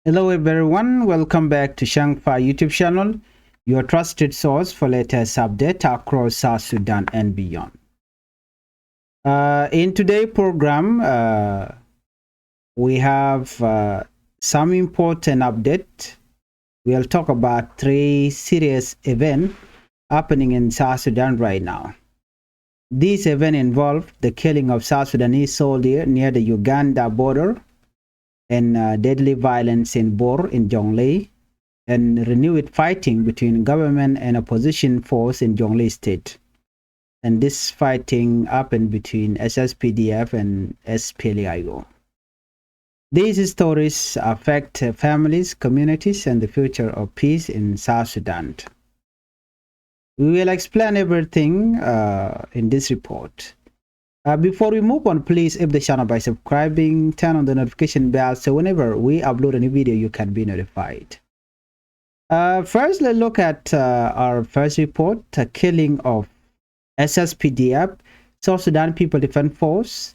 Hello everyone, welcome back to Changfied YouTube channel, your trusted source for latest update across South Sudan and beyond. In today's program, we have some important update. We'll talk about three serious events happening in South Sudan right now. These events involve the killing of South Sudanese soldier near the Uganda border, and deadly violence in Bor in Jonglei, and renewed fighting between government and opposition force in Jonglei state. And this fighting happened between SSPDF and SPLA. These stories affect families, communities, and the future of peace in South Sudan. We will explain everything in this report. Before we move on, please hit the channel by subscribing, turn on the notification bell so whenever we upload a new video, you can be notified. First, let's look at our first report, killing of SSPDF, South Sudan People Defense Force,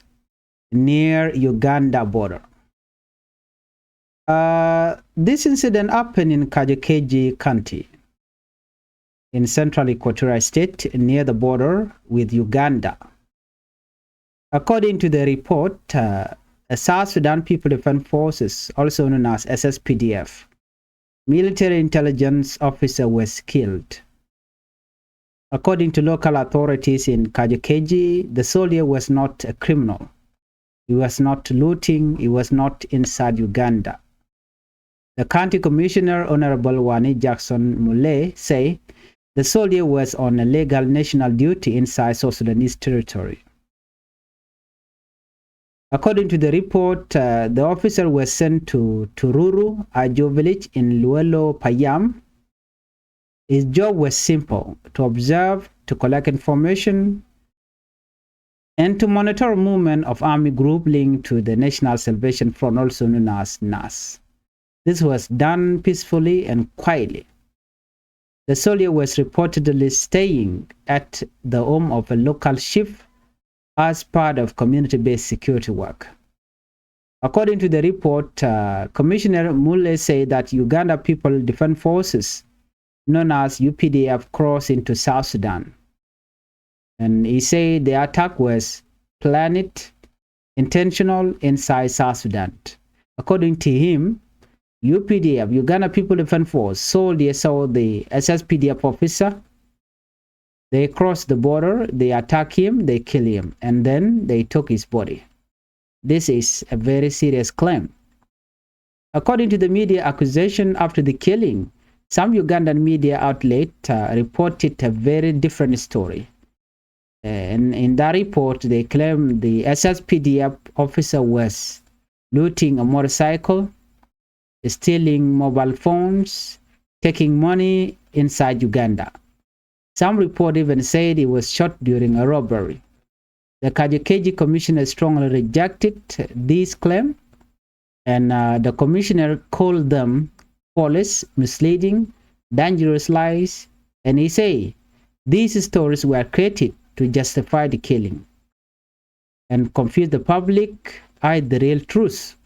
near Uganda border. This incident happened in Kajukeji County, in central Equatorial State, near the border with Uganda. According to the report, South Sudan People Defense Forces, also known as SSPDF, military intelligence officer was killed. According to local authorities in Kajukeji, the soldier was not a criminal. He was not looting. He was not inside Uganda. The county commissioner, Honorable Wani Jackson Mule, say the soldier was on a legal national duty inside South Sudanese territory. According to the report, the officer was sent to Tururu, Ajo village in Luelo, Payam. His job was simple: to observe, to collect information, and to monitor movement of army group linked to the National Salvation Front, also known as NAS. This was done peacefully and quietly. The soldier was reportedly staying at the home of a local chief as part of community-based security work. According to the report, Commissioner Mule said that Uganda People Defense Forces, known as UPDF, crossed into South Sudan. And he said the attack was planned, intentional inside South Sudan. According to him, UPDF, Uganda People Defense Force, soldiers saw the SSPDF officer. They crossed the border, they attack him, they kill him, and then they took his body. This is a very serious claim. According to the media accusation after the killing, some Ugandan media outlet reported a very different story. And in that report, they claim the SSPDF officer was looting a motorcycle, stealing mobile phones, taking money inside Uganda. Some report even said he was shot during a robbery. The Kajukeji commissioner strongly rejected this claim, and the commissioner called them false, misleading, dangerous lies, and he said these stories were created to justify the killing and confuse the public, hide the real truth.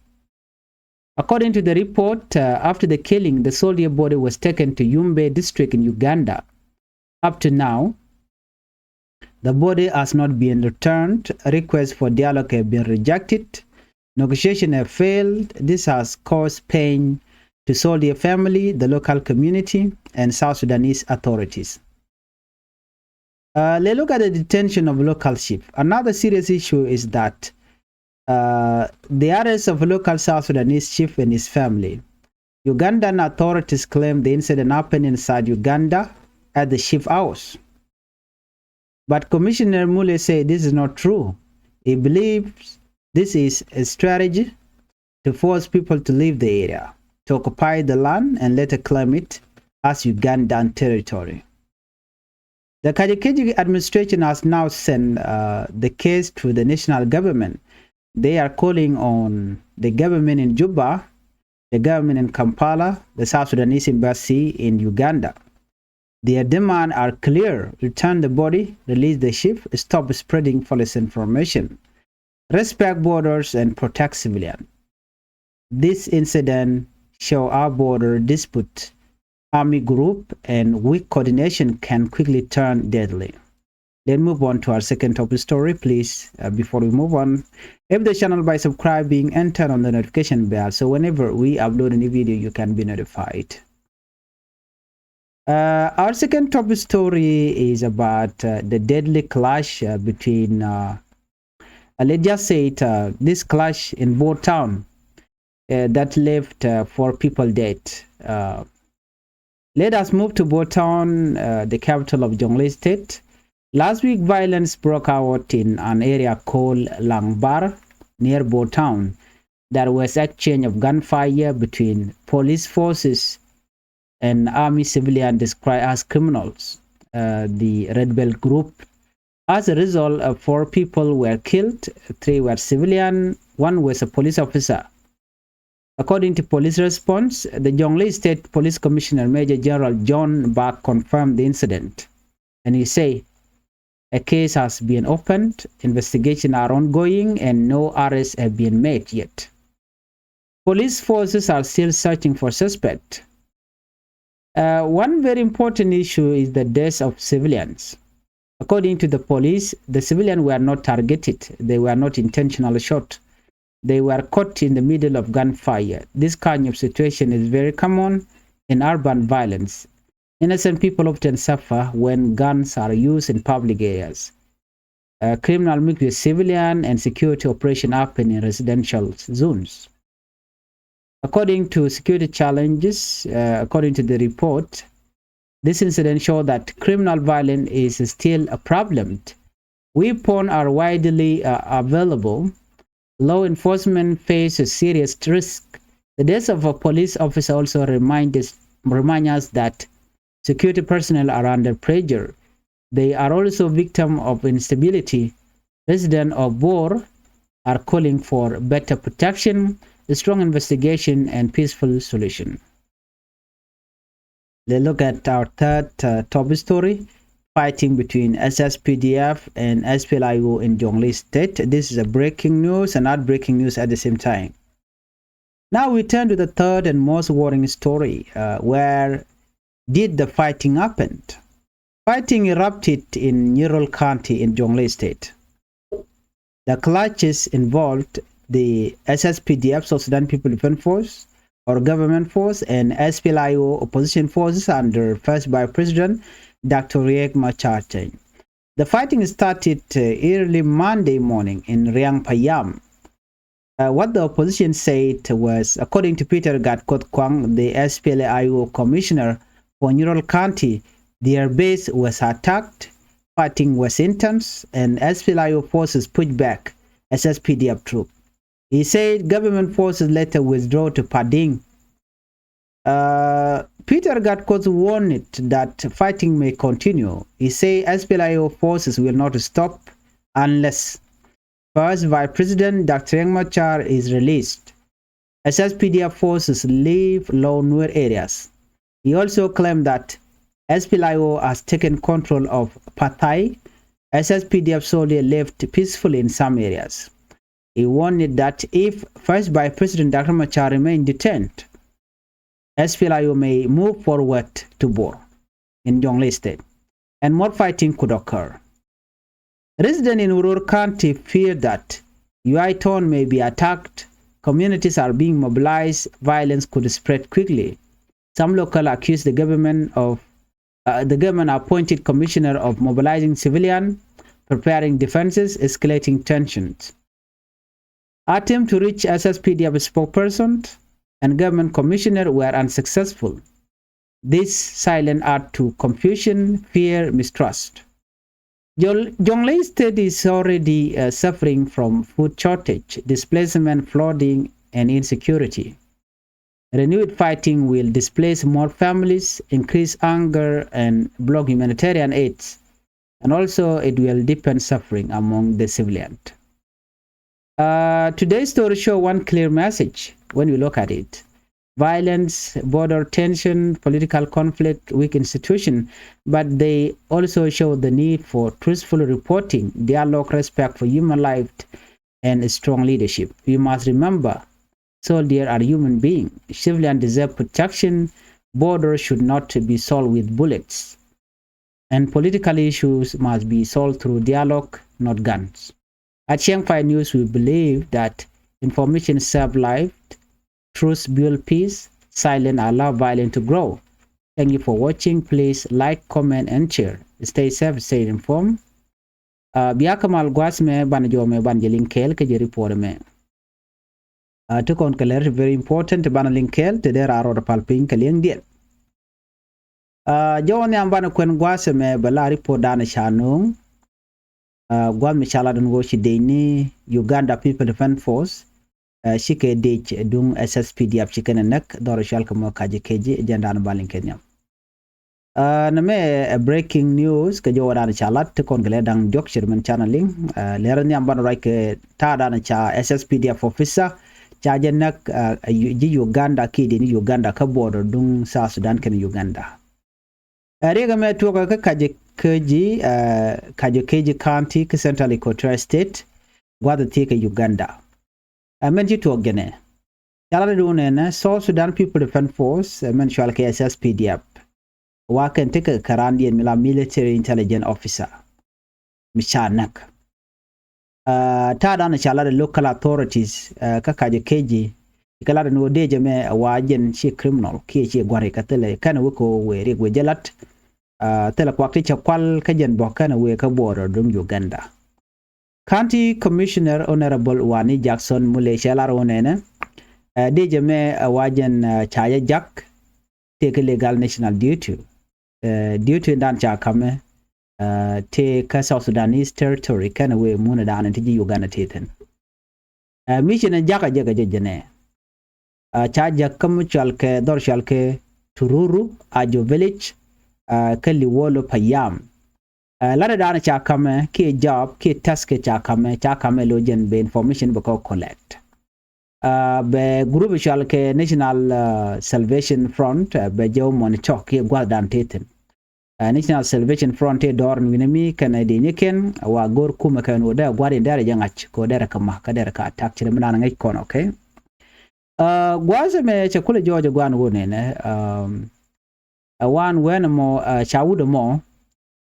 According to the report, after the killing, the soldier body was taken to Yumbe district in Uganda. Up to now, the body has not been returned. Requests for dialogue have been rejected. Negotiations have failed. This has caused pain to soldier family, the local community, and South Sudanese authorities. Let's look at the detention of local chief. Another serious issue is that the arrest of a local South Sudanese chief and his family. Ugandan authorities claim the incident happened inside Uganda at the chief house. But Commissioner Mule said this is not true. He believes this is a strategy to force people to leave the area, to occupy the land and later claim it as Ugandan territory. The Kajukeji administration has now sent the case to the national government. They are calling on the government in Juba, the government in Kampala, the South Sudanese embassy in Uganda. Their demands are clear: return the body, release the chief, stop spreading false information, respect borders, and protect civilians. This incident show our border dispute, army group, and weak coordination can quickly turn deadly. Let's move on to our second topic story, please. Before we move on, help the channel by subscribing and turn on the notification bell so whenever we upload a new video, you can be notified. Our second topic story is about the deadly clash between, let's just say this clash in Bor Town that left 4 people dead. Let us move to Bor Town, the capital of Jonglei State. Last week, violence broke out in an area called Langbar near Bor Town. There was exchange of gunfire between police forces and army civilians described as criminals, the Red Belt group. As a result, 4 people were killed, 3 were civilian, 1 was a police officer. According to police response, the Jonglei State Police Commissioner Major General John Bach confirmed the incident, and he said, a case has been opened, investigations are ongoing, and no arrests have been made yet. Police forces are still searching for suspects. One very important issue is the deaths of civilians. According to the police, the civilians were not targeted. They were not intentionally shot. They were caught in the middle of gunfire. This kind of situation is very common in urban violence. Innocent people often suffer when guns are used in public areas. Criminal mix with civilian and security operation happen in residential zones. According to security challenges, according to the report, this incident showed that criminal violence is still a problem. Weapons are widely available. Law enforcement faces serious risk. The death of a police officer also remind us that security personnel are under pressure. They are also victims of instability. Residents of Bor are calling for better protection, a strong investigation, and peaceful solution. Let's look at our third top story, fighting between SSPDF and SPLA in Jonglei State. This is a breaking news and not breaking news at the same time. Now we turn to the third and most worrying story, where did the fighting happen? Fighting erupted in Ural County in Jonglei State. The clashes involved the SSPDF, South Sudan People Defense Force, or government force, and SPLA opposition forces under first by President Dr. Riek Machar. The fighting started early Monday morning in Riang Payam. What the opposition said was, according to Peter Gatkot Kwang, the SPLA commissioner for Ural County, their base was attacked, fighting was intense, and SPLA forces pushed back SSPDF troops. He said government forces later withdrew to Pading. Peter Gatkot warned that fighting may continue. He said SPLA forces will not stop unless first Vice President Dr. Riek Machar is released. SSPDF forces leave low-Nuer areas. He also claimed that SPLA has taken control of Pathai. SSPDF soldiers left peacefully in some areas. He warned that if first by President Dr. Machar remains detained, SPLA may move forward to Bor in Jonglei State, and more fighting could occur. Residents in Urur County fear that UI Town may be attacked, communities are being mobilized, violence could spread quickly. Some local accuse the government appointed commissioner of mobilizing civilians, preparing defenses, escalating tensions. Attempts to reach SSPDF spokesperson and government commissioner were unsuccessful. This silent add to confusion, fear, mistrust. Jonglei State is already suffering from food shortage, displacement, flooding, and insecurity. Renewed fighting will displace more families, increase anger, and block humanitarian aids. And also, it will deepen suffering among the civilians. Today's story shows one clear message when you look at it. Violence, border tension, political conflict, weak institution, but they also show the need for truthful reporting, dialogue, respect for human life, and strong leadership. You must remember, Soldiers are human beings. Civilians deserve protection. Borders should not be solved with bullets. And political issues must be solved through dialogue, not guns. At Changfied News, we believe that information saves life, truth builds peace, silence allows violence to grow. Thank you for watching. Please like, comment, and share. Stay safe, stay informed. Biakamal gwas me banjo me banjelin kel ke report me. To kon keler very important banalin kel te der aro palping keleng dia. Jawne ambana kwen gwas me bala report dana shanung. Gwa me chala dun go shideni Uganda People Defense Force. Shike dech dung SSPDF chicken nek dor shal kamo kaje keji jandana balin kenyam. Name breaking news ke jo wadana chalat te kon gledang jokshir men channeling lerani amban like ta dana cha SSPDF officer cha jenak Uganda kidi ni Uganda ka border dung South Sudan ken Uganda rega me to ka kaje keji county ke Central Equatorial State gwada te ke Uganda men ji to gene yala do ne South Sudan People Defense Force men shal ke SSPDF waken take karandi mila military intelligence officer michanak ta dana chala local authorities kakaje keji kala no deje me wajen chi criminal ki chi gware katele kana wiko we rigwe jalat tele kwakti chakwal kajen bokana we ka border dum Uganda County Commissioner Honorable Wani Jackson Mule chala ronene deje me wajen chaya jack take legal national duty due to dan cha kame te ka South Sudanese territory kana we muna dan ti Uganda teten mission jaka jaga jene cha jakam chalke dor chalke tururu ajo village kali wolo payam lada dan cha kame ke job ke task cha kame lojen be information bako collect be group chalke National Salvation Front be jo monitor ke gwadan teten National Salvation Front door winami kana de niken wa gor kuma kan oda gwari dare jangach ko dare kama ka dare ka attack chire mana ngai kon okay gwaze me chakule jojo gwan wone ne wan wen mo chawudo mo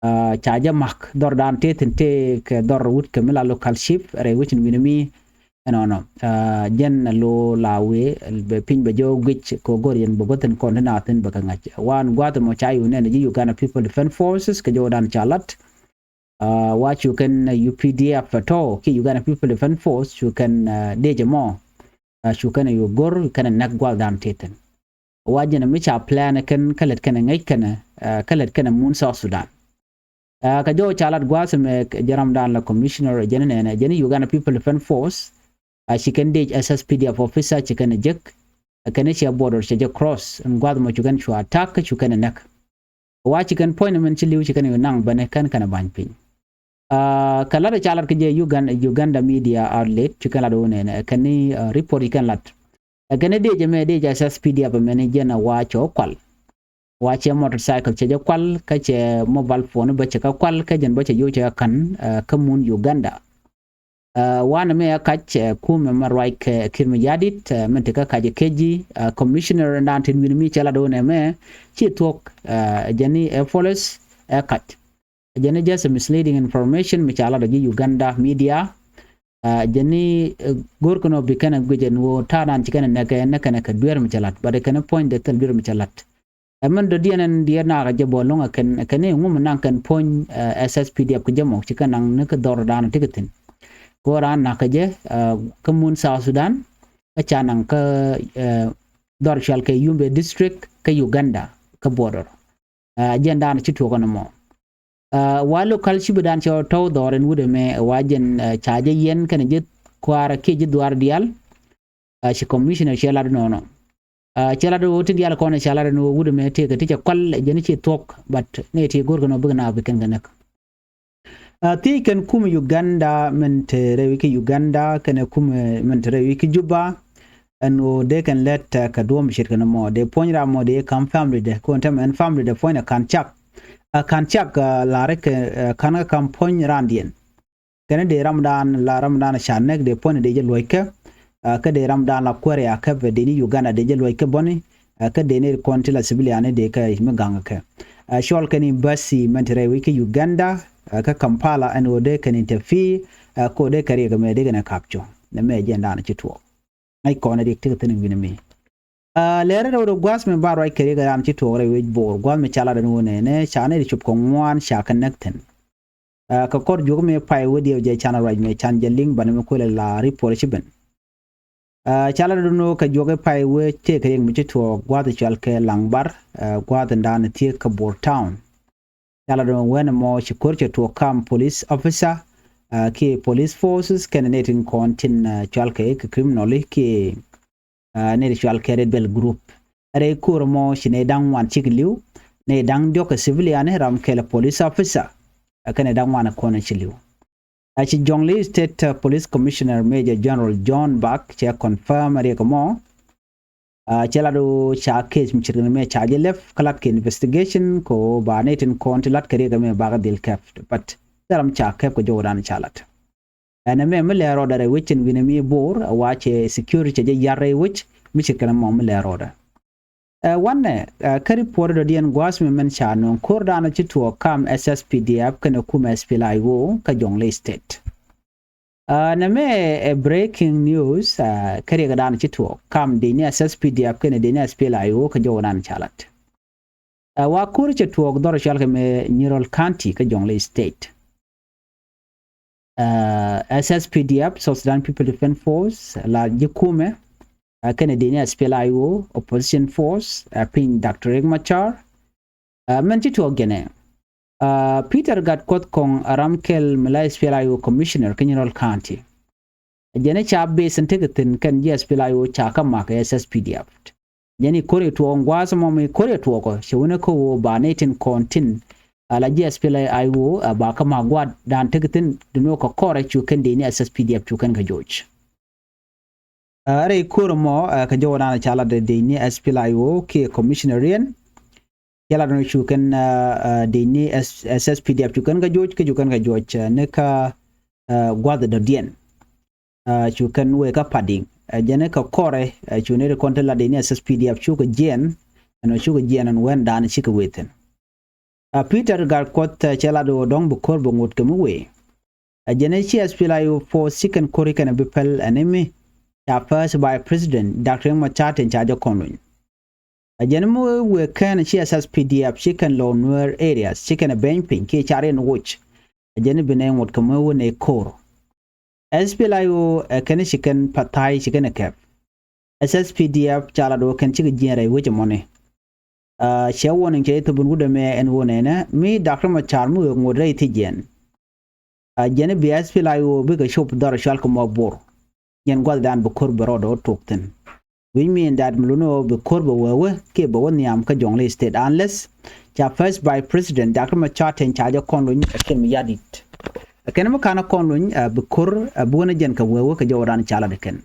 chaja mak dor dan teten te ke dor wut ke mila local ship re wichin winami no jen lo lawe be pin be jo gich ko gorien bogoten kon na ten baka ngach wan gwata mo chayu ne ji Uganda People Defense Forces ke jodan chalat what you can UPDF to ki Uganda People Defense Force you can deje mo you can you gor you can nak gwal dan teten wajena mi cha plan ken kalet ken ngai ken kalet ken mun South Sudan ka jo chalat gwasa me jaram dan la commissioner jenene jeni Uganda People Defense Force she can dej SSPDF officer chicken jek can she border she cross and gwad mo chicken chu attack chicken neck wa chicken point men chili chicken nang bane kan ban pin kala da chalar ke Uganda media outlet chicken la do ne kan ni report kan lat kan dej me dej SSPDF men jena wa chokwal wa che motorcycle che kwal ka che mobile phone ba che ka kwal ka jen ba che yo che kan kamun Uganda wana me akach kume marwaik kirme yadit menteka kaje keji commissioner nantin winmi chala do ne me chi talk jani followers kat jani just misleading information me chala do Uganda media jani gorkono bikana gujen wo tanan chikana naka ka duer me chalat bare kana point de tel duer me chalat amman do dianan diana ga jabo longa kan ngum nan kan point SSPDF ko jamo chikana naka dor dan tiketin Koran nakaje kemun South Sudan canang ke dorshal ke Yumbe district ke Uganda ke border jenda na citu kono mo walu kalchi budan cho taw doren wude me wajen chaje yen kan je kwara ke je duar dial shi commissioner shela no no shela do wotin dial kono shela no wude me te ke ti kwal je ni ci tok but ne ti gorgono bugna biken ganak ti kan kuma Uganda mentere wiki Uganda kan kuma mentere wiki Juba and they can let kadom shirkan mo de ponra mo de kam family de kontem and family de point kan chak lare ke kan kam pon randien kan de Ramadan la Ramadan shanek de point de loike ka de ram dan la kwere ya ka de ni Uganda de je loy ke boni ka de ne konti la civilian de ka me ganga ka shol kan embassy mentere wiki Uganda ka Kampala and ode kan interfere ko de kare ga me de na capture na me je ndana chitwo ai ko na dik tin wini mi lere do gwas me baro ai kare ga am chitwo re we bor gwas me chala de wone ne chane ri chup ko ngwan sha connecten ka kor jogo me pai wodi je channel right me chan je link ban me ko la report chiben chala do no ka jogo pai we te kare mi chitwo gwas chal ke langbar gwas ndan tie ka Bor Town chala do when mo chikur to kam police officer ki police forces candidate contin chal ke criminally ki ne chal ke red bell group are kur mo shine dang wan chikliu ne dang dioka civilian ram ke police officer akane dang wan kona chiliu achi Jonglei State Police Commissioner Major General John Buck che confirm are mo chala do cha case mchirne me charge left kalak investigation ko ba netin kontilat kare ga me baga dil keft but daram cha kef ko jodan chalat ana me mele roda re wichin winami bor wache security je yarre wich michikana mo mele roda wanne kari pordo dien gwas me men cha non kordana chitu kam SSPDF kana kuma SPLA wo ka Jonglei State na me breaking news kari ga dana chitu kam de ni SSPDF kana de ni SPLA wo ka jodan chalat wa kur chitu gdor shalke me Neural County ka Jonglei State SSPDF South Sudan People Defense Force la jikume Canadian SPLA opposition force pin Dr. Machar menti to gene Peter got caught kong Aramkel Malay SPLA commissioner General County jene cha base integatin kan SPLA chaka mak SSPDF jeni kore to ngwaso mo me kore to ko shewune ko ba netin kontin ala SPLA IO ba kama gwad dan tegatin duno ko kore chukan de ni SSPDF chukan ga George are kurmo ka jodana chala de ni SPLA IO ke commissionerian yala no chukan de ni SSPDF chukan ga George ke chukan ga George ne ka gwad de dien chukan we ka padding jene ka kore chune kontela de ni SSPDF chuka jen no chuka jen an wen dan chika weten Peter gar kot chala do dong bu kor bongot kemuwe jene chi SPLA for second korikan bipel enemy ya first by president Dr. Machat in charge of Conway jene mo we kan chi SSPDF chicken law near areas chicken a bench pin ke charen watch jene bine ngot kemuwe ne kor SPLA kan chicken patai chicken a cap SSPDF chala do kan chi jere which money shawon ke to bungude me en wonena mi Dr. Machar mu ngore tijen jene SPLA bi ga shop dar shal ko mabor yen gwal dan bu kor brodo tokten we mean that muluno bu kor bo wewe ke bo woni am ka Jonglei State unless cha first by president Dr. Machar ten charge kon lu ke mi yadit ken mo kana kon lu bu kor bu wona jen ka wewe ka jawran chala de ken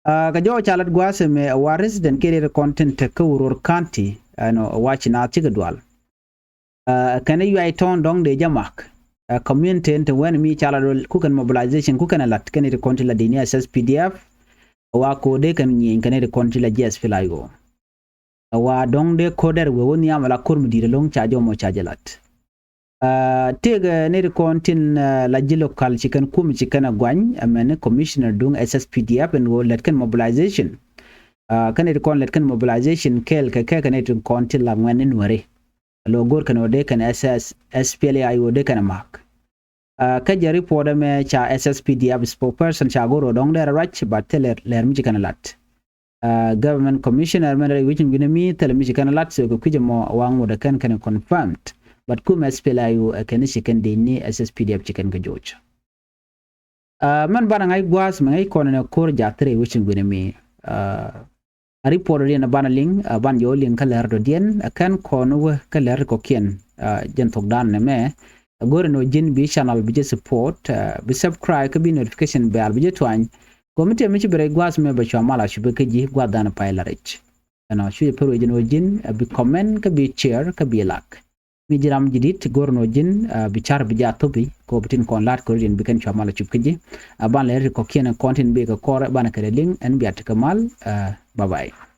ga jaw chalat gwase me wa resident kere content ka uror county no watch na tigadwal kana yu ay ton dong de jamak community ente when mi chala kukan mobilization kukan lat kan de content la dini SSPDF wa ko de kan yin kan de content la SPLA go wa dong de koder we woni amala kurmi dire long chajo mo chajalat tega ne de content la local chicken kum chicken agwan amene commissioner dung SSPDF and wo let kan mobilization kan de kon let kan mobilization kel ka kan de content la ngwen nware logor kan ode kan SPLA IO de kan mak ka jari poda me cha SSPDF spokesperson cha goro dong der rach but ler mi kan lat government commissioner men which ngine mi tel mi kan lat so ko kujemo wangu de kan confirmed but kum SPLA IO kan chicken de ni SSPDF chicken ga George man bana ngai gwas ngai kono kor jatre which ngine mi report ri na bana ling ban yo ling kaler do dien kan kono kaler ko kien jen tok dan ne me gore no jin bi channel bi support bi subscribe ka bi notification bell bi twan komite mi ci bere gwas me ba chamala shi be ji gwa dan pa la rich ana shi pero jin o jin bi comment ka bi share ka bi like jiram jidit gorno jin bichar bija tobi ko bitin kon lat ko din bikan chamala chupkiji ban le ko kiena content be ko kore bana kare ling en biat kamal bye bye